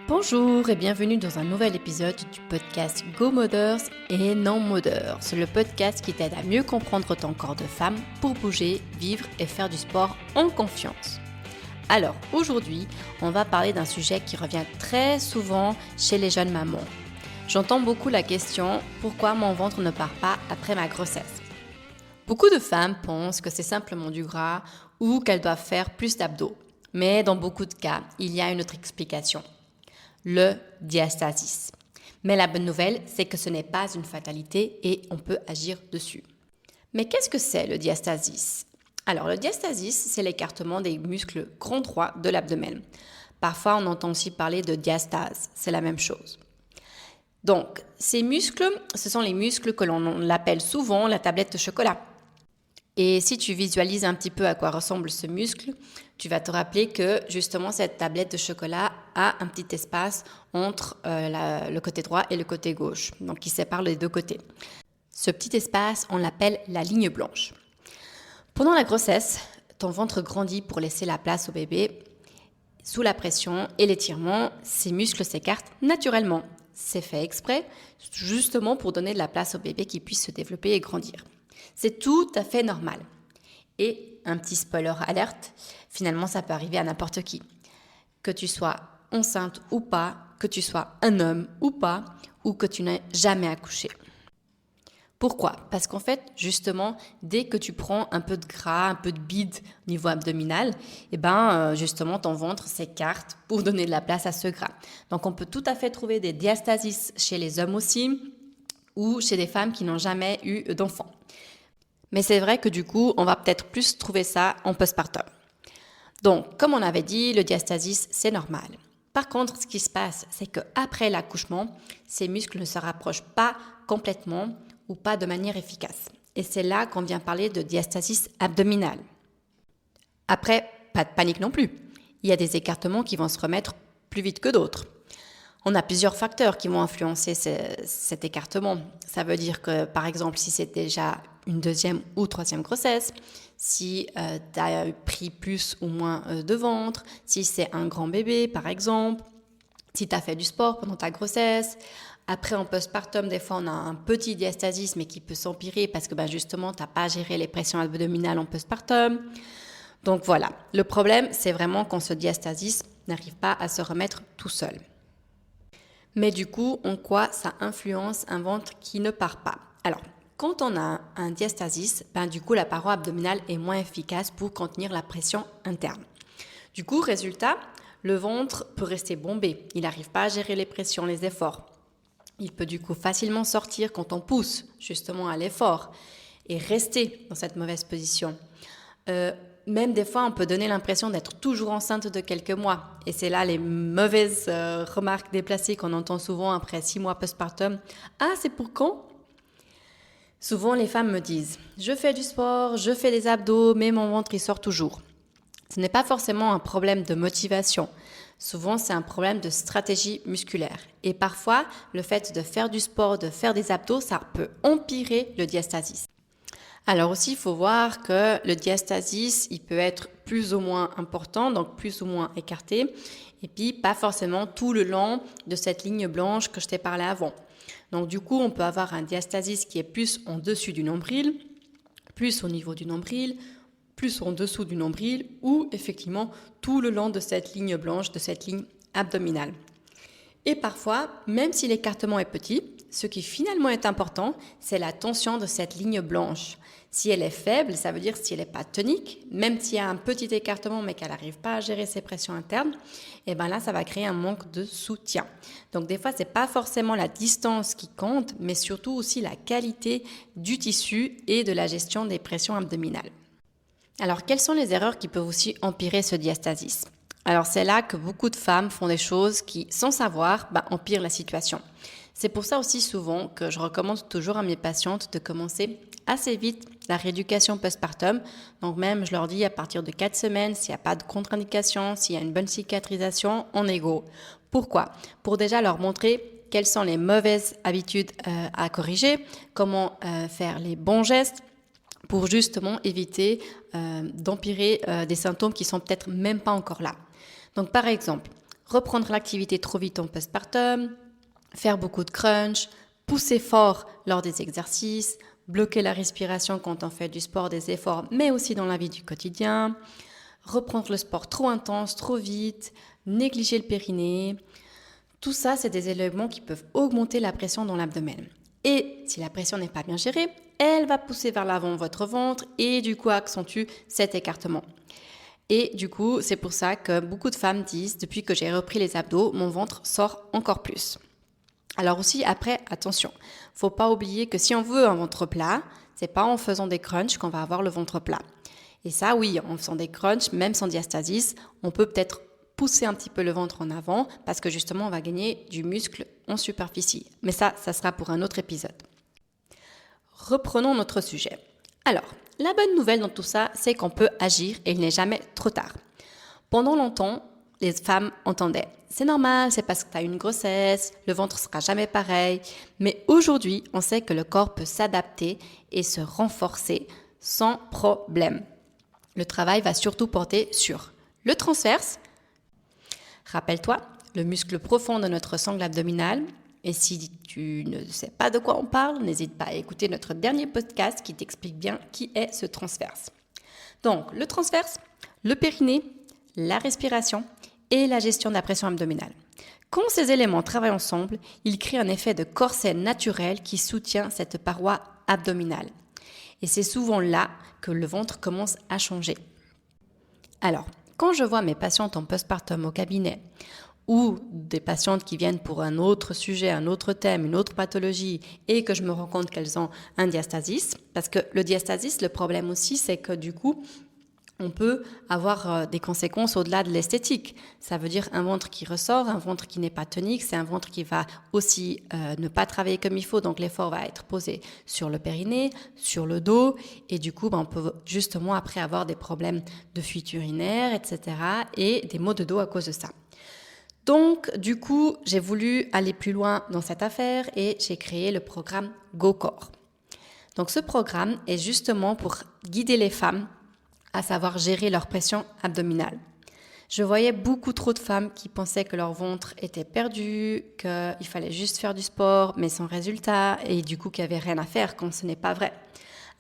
Bonjour et bienvenue dans un nouvel épisode du podcast Go Mothers et Non Mothers, le podcast qui t'aide à mieux comprendre ton corps de femme pour bouger, vivre et faire du sport en confiance. Alors aujourd'hui, on va parler d'un sujet qui revient très souvent chez les jeunes mamans. J'entends beaucoup la question « Pourquoi mon ventre ne part pas après ma grossesse ?» Beaucoup de femmes pensent que c'est simplement du gras ou qu'elles doivent faire plus d'abdos. Mais dans beaucoup de cas, il y a une autre explication. Le diastasis. Mais la bonne nouvelle, c'est que ce n'est pas une fatalité et on peut agir dessus. Mais qu'est-ce que c'est le diastasis ? Alors le diastasis, c'est l'écartement des muscles grand droits de l'abdomen. Parfois, on entend aussi parler de diastase, c'est la même chose. Donc, ces muscles, ce sont les muscles que l'on appelle souvent la tablette de chocolat. Et si tu visualises un petit peu à quoi ressemble ce muscle, tu vas te rappeler que justement cette tablette de chocolat a un petit espace entre le côté droit et le côté gauche, donc qui sépare les deux côtés. Ce petit espace, on l'appelle la ligne blanche. Pendant la grossesse, ton ventre grandit pour laisser la place au bébé. Sous la pression et l'étirement, ces muscles s'écartent naturellement. C'est fait exprès, justement pour donner de la place au bébé qui puisse se développer et grandir. C'est tout à fait normal. Et un petit spoiler alerte, finalement ça peut arriver à n'importe qui. Que tu sois enceinte ou pas, que tu sois un homme ou pas, ou que tu n'aies jamais accouché. Pourquoi ? Parce qu'en fait, justement, dès que tu prends un peu de gras, un peu de bide au niveau abdominal, justement, ton ventre s'écarte pour donner de la place à ce gras. Donc, on peut tout à fait trouver des diastasis chez les hommes aussi, ou chez des femmes qui n'ont jamais eu d'enfant. Mais c'est vrai que du coup, on va peut-être plus trouver ça en postpartum. Donc, comme on avait dit, le diastasis, c'est normal. Par contre, ce qui se passe, c'est qu'après l'accouchement, ces muscles ne se rapprochent pas complètement ou pas de manière efficace. Et c'est là qu'on vient parler de diastasis abdominale. Après, pas de panique non plus. Il y a des écartements qui vont se remettre plus vite que d'autres. On a plusieurs facteurs qui vont influencer cet écartement. Ça veut dire que, par exemple, si c'est déjà une deuxième ou troisième grossesse, si tu as pris plus ou moins de ventre, si c'est un grand bébé, par exemple, si tu as fait du sport pendant ta grossesse. Après, en postpartum, des fois, on a un petit diastasis, mais qui peut s'empirer parce que justement, tu n'as pas géré les pressions abdominales en postpartum. Donc voilà, le problème, c'est vraiment quand ce diastasis n'arrive pas à se remettre tout seul. Mais du coup, en quoi ça influence un ventre qui ne part pas ? Alors, quand on a un diastasis, du coup, la paroi abdominale est moins efficace pour contenir la pression interne. Du coup, résultat, le ventre peut rester bombé. Il n'arrive pas à gérer les pressions, les efforts. Il peut du coup facilement sortir quand on pousse justement à l'effort et rester dans cette mauvaise position. Même des fois, on peut donner l'impression d'être toujours enceinte de quelques mois. Et c'est là les mauvaises remarques déplacées qu'on entend souvent après 6 mois postpartum. « Ah, c'est pour quand ?» Souvent, les femmes me disent « Je fais du sport, je fais des abdos, mais mon ventre, il sort toujours. » Ce n'est pas forcément un problème de motivation. Souvent, c'est un problème de stratégie musculaire. Et parfois, le fait de faire du sport, de faire des abdos, ça peut empirer le diastasis. Alors aussi, il faut voir que le diastasis, il peut être plus ou moins important, donc plus ou moins écarté, et puis pas forcément tout le long de cette ligne blanche que je t'ai parlé avant. Donc du coup, on peut avoir un diastasis qui est plus en dessus du nombril, plus au niveau du nombril, plus en dessous du nombril, ou effectivement tout le long de cette ligne blanche, de cette ligne abdominale. Et parfois, même si l'écartement est petit, ce qui finalement est important, c'est la tension de cette ligne blanche. Si elle est faible, ça veut dire si elle n'est pas tonique, même s'il y a un petit écartement mais qu'elle n'arrive pas à gérer ses pressions internes, et là, ça va créer un manque de soutien. Donc des fois, ce n'est pas forcément la distance qui compte, mais surtout aussi la qualité du tissu et de la gestion des pressions abdominales. Alors, quelles sont les erreurs qui peuvent aussi empirer ce diastasis ? Alors, c'est là que beaucoup de femmes font des choses qui, sans savoir, empirent la situation. C'est pour ça aussi souvent que je recommande toujours à mes patientes de commencer assez vite la rééducation postpartum. Donc même, je leur dis à partir de 4 semaines, s'il n'y a pas de contre-indication, s'il y a une bonne cicatrisation, on est go. Pourquoi ? Pour déjà leur montrer quelles sont les mauvaises habitudes à corriger, comment faire les bons gestes pour justement éviter d'empirer des symptômes qui sont peut-être même pas encore là. Donc par exemple, reprendre l'activité trop vite en postpartum, faire beaucoup de crunch, pousser fort lors des exercices, bloquer la respiration quand on fait du sport, des efforts, mais aussi dans la vie du quotidien, reprendre le sport trop intense, trop vite, négliger le périnée. Tout ça, c'est des éléments qui peuvent augmenter la pression dans l'abdomen. Et si la pression n'est pas bien gérée, elle va pousser vers l'avant votre ventre et du coup accentue cet écartement. Et du coup, c'est pour ça que beaucoup de femmes disent, depuis que j'ai repris les abdos, mon ventre sort encore plus. Alors aussi, après, attention, faut pas oublier que si on veut un ventre plat, c'est pas en faisant des crunchs qu'on va avoir le ventre plat. Et ça, oui, en faisant des crunchs, même sans diastasis, on peut peut-être pousser un petit peu le ventre en avant parce que justement, on va gagner du muscle en superficie. Mais ça sera pour un autre épisode. Reprenons notre sujet. Alors, la bonne nouvelle dans tout ça, c'est qu'on peut agir et il n'est jamais trop tard. Pendant longtemps, les femmes entendaient « c'est normal, c'est parce que tu as une grossesse, le ventre sera jamais pareil ». Mais aujourd'hui, on sait que le corps peut s'adapter et se renforcer sans problème. Le travail va surtout porter sur le transverse. Rappelle-toi, le muscle profond de notre sangle abdominale. Et si tu ne sais pas de quoi on parle, n'hésite pas à écouter notre dernier podcast qui t'explique bien qui est ce transverse. Donc, le transverse, le périnée, la respiration et la gestion de la pression abdominale. Quand ces éléments travaillent ensemble, ils créent un effet de corset naturel qui soutient cette paroi abdominale. Et c'est souvent là que le ventre commence à changer. Alors, quand je vois mes patientes en postpartum au cabinet ou des patientes qui viennent pour un autre sujet, un autre thème, une autre pathologie et que je me rends compte qu'elles ont un diastasis, parce que le diastasis, le problème aussi, c'est que du coup, on peut avoir des conséquences au-delà de l'esthétique. Ça veut dire un ventre qui ressort, un ventre qui n'est pas tonique, c'est un ventre qui va aussi ne pas travailler comme il faut, donc l'effort va être posé sur le périnée, sur le dos, et du coup, on peut justement après avoir des problèmes de fuite urinaire, etc., et des maux de dos à cause de ça. Donc, du coup, j'ai voulu aller plus loin dans cette affaire et j'ai créé le programme GoCore. Donc, ce programme est justement pour guider les femmes à savoir gérer leur pression abdominale. Je voyais beaucoup trop de femmes qui pensaient que leur ventre était perdu, qu'il fallait juste faire du sport, mais sans résultat, et du coup qu'il n'y avait rien à faire quand ce n'est pas vrai.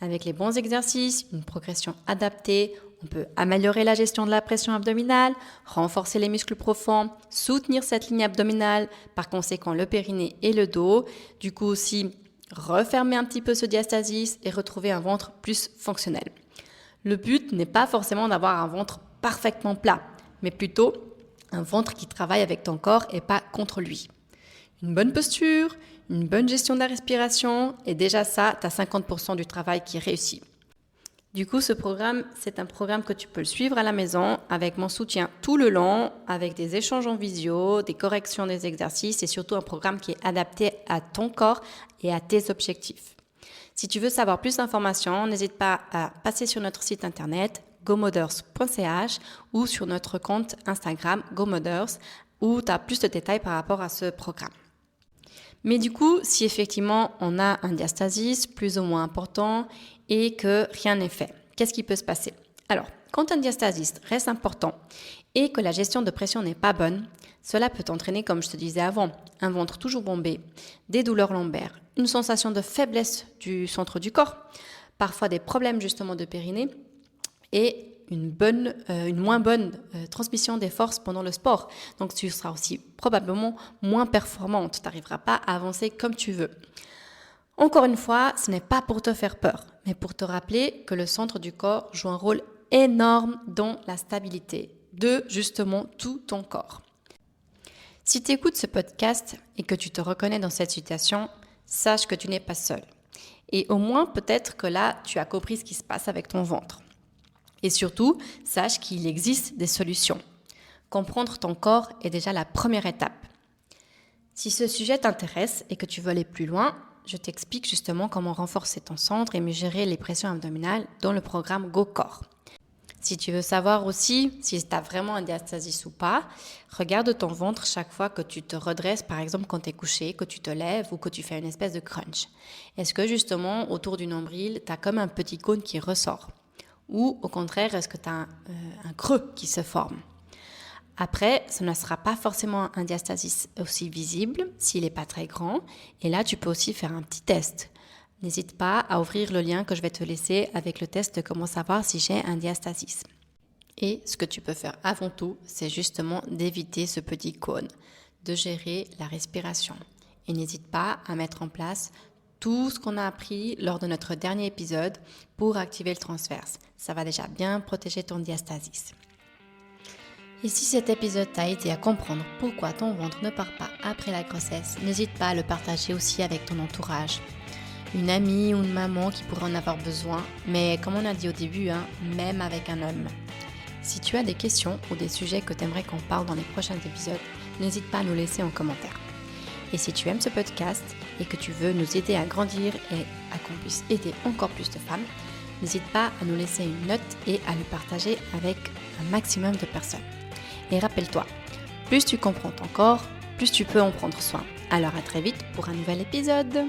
Avec les bons exercices, une progression adaptée, on peut améliorer la gestion de la pression abdominale, renforcer les muscles profonds, soutenir cette ligne abdominale, par conséquent le périnée et le dos, du coup aussi refermer un petit peu ce diastasis et retrouver un ventre plus fonctionnel. Le but n'est pas forcément d'avoir un ventre parfaitement plat, mais plutôt un ventre qui travaille avec ton corps et pas contre lui. Une bonne posture, une bonne gestion de la respiration, et déjà ça, tu as 50% du travail qui est réussi. Du coup, ce programme, c'est un programme que tu peux le suivre à la maison avec mon soutien tout le long, avec des échanges en visio, des corrections des exercices et surtout un programme qui est adapté à ton corps et à tes objectifs. Si tu veux savoir plus d'informations, n'hésite pas à passer sur notre site internet gomothers.ch ou sur notre compte Instagram gomothers où tu as plus de détails par rapport à ce programme. Mais du coup, si effectivement on a un diastasis plus ou moins important et que rien n'est fait, qu'est-ce qui peut se passer? Alors, quand un diastasis reste important et que la gestion de pression n'est pas bonne, cela peut entraîner, comme je te disais avant, un ventre toujours bombé, des douleurs lombaires, une sensation de faiblesse du centre du corps, parfois des problèmes justement de périnée et une moins bonne transmission des forces pendant le sport. Donc tu seras aussi probablement moins performante, tu n'arriveras pas à avancer comme tu veux. Encore une fois, ce n'est pas pour te faire peur, mais pour te rappeler que le centre du corps joue un rôle énorme dans la stabilité de justement tout ton corps. Si tu écoutes ce podcast et que tu te reconnais dans cette situation, sache que tu n'es pas seul. Et au moins, peut-être que là, tu as compris ce qui se passe avec ton ventre. Et surtout, sache qu'il existe des solutions. Comprendre ton corps est déjà la première étape. Si ce sujet t'intéresse et que tu veux aller plus loin, je t'explique justement comment renforcer ton centre et mieux gérer les pressions abdominales dans le programme GoCore. Si tu veux savoir aussi si tu as vraiment un diastasis ou pas, regarde ton ventre chaque fois que tu te redresses, par exemple quand tu es couché, que tu te lèves ou que tu fais une espèce de crunch. Est-ce que justement autour du nombril, tu as comme un petit cône qui ressort? Ou au contraire, est-ce que tu as un creux qui se forme? Après, ce ne sera pas forcément un diastasis aussi visible s'il n'est pas très grand. Et là, tu peux aussi faire un petit test. N'hésite pas à ouvrir le lien que je vais te laisser avec le test de comment savoir si j'ai un diastasis. Et ce que tu peux faire avant tout, c'est justement d'éviter ce petit cône, de gérer la respiration. Et n'hésite pas à mettre en place tout ce qu'on a appris lors de notre dernier épisode pour activer le transverse. Ça va déjà bien protéger ton diastasis. Et si cet épisode t'a aidé à comprendre pourquoi ton ventre ne part pas après la grossesse, n'hésite pas à le partager aussi avec ton entourage. Une amie ou une maman qui pourrait en avoir besoin, mais comme on a dit au début, même avec un homme. Si tu as des questions ou des sujets que tu aimerais qu'on parle dans les prochains épisodes, n'hésite pas à nous laisser en commentaire. Et si tu aimes ce podcast et que tu veux nous aider à grandir et à qu'on puisse aider encore plus de femmes, n'hésite pas à nous laisser une note et à le partager avec un maximum de personnes. Et rappelle-toi, plus tu comprends ton corps, plus tu peux en prendre soin. Alors à très vite pour un nouvel épisode.